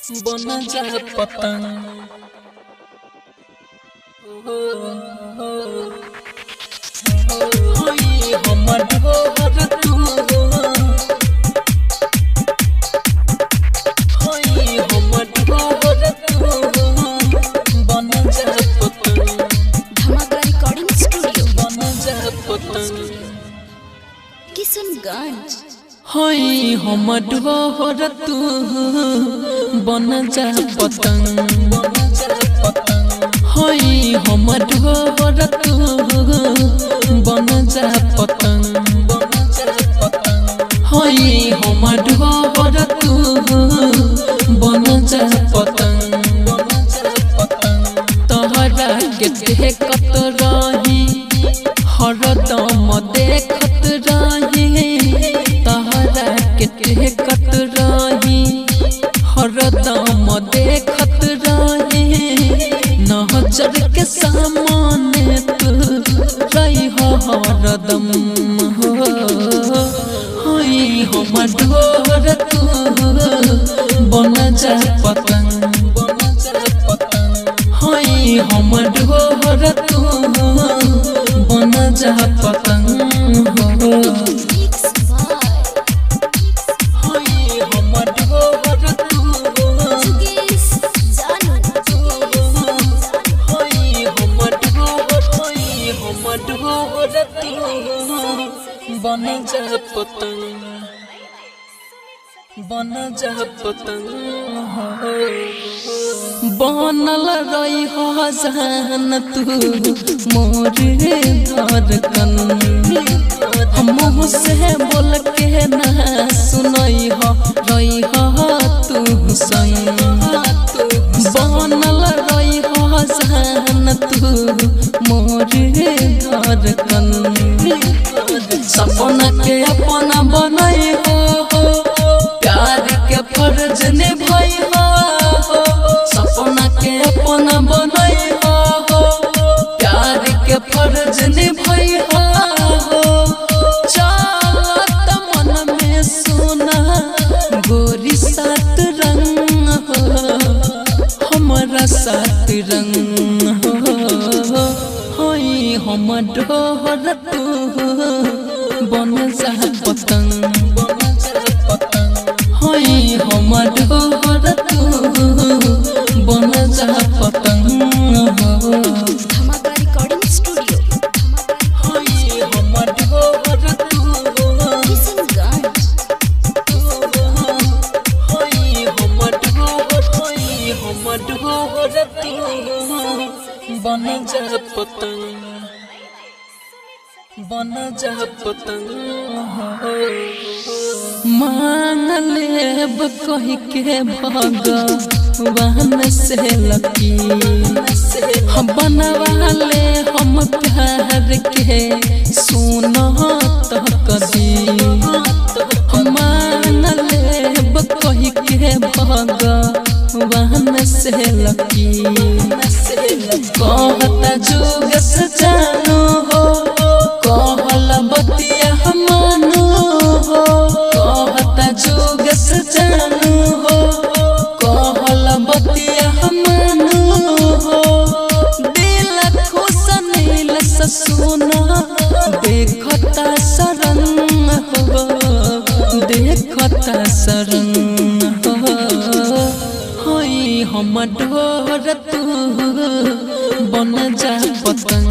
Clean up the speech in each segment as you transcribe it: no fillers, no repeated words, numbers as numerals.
बना जा पतंग होई हमर ढोर तू होई हमर ढोर तू बना जा पतंग धमाका रिकॉर्डिंग स्टूडियो बना जा पतंग किशनगंज। होई हमर ढोर तू बना जा पतंग होई हमर ढोर तू बना जा पतंग होई हमर ढोर तू बना जा पतंग तोहरा के देखत रही हरदम देखत रही तोहरा के देखत रही हरदम देखत रही नजर के सामने तू रही हरदम होई हमर ढोर तू बना जा पतंग होई हमर ढोर तू बना जा पतंग होई हमर ढोर तू होई हमर ढोर तू बना जा पतंग बना जा पतंग बनल रही हो जान तू मोर धड़कन मुँह से बोल के ना सुनई हो रही हो तू सही बनल रही हो जान तू मोर धड़कन सपना के अपना बनई हो प्यार के फर्ज निभाई हो सपना के अपना बनई हो प्यार के फर्ज निभाई हो चाहत मन में सोना गोरी सात रंग हो हमारा सात रंग होई हमर ढोर तू बन जा पतंग होई हमर ढोर तू बन जा पतंग धमाका रिकॉर्डिंग स्टूडियो होई हमर ढोर तू किशनगंज। होई हमर ढोर तू बन जा पतंग बन जा पतंग मान लेब कही के भगवान से लकी हम बनवा ले हम प्यार के सुनो तो कदी मान लेब कही के भगवान से लकी कहता जुग से जानो हो कहल बतिया मानो हो कहता जुग से जानो हो कहल बतिया मानो हो दिल खुश नील से सुना देखता शरण हो देखता शरण हो होई हमर ढोर तू बन जा पतंग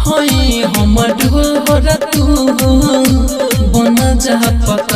होई हमर ढोर तू बन जा पतंग।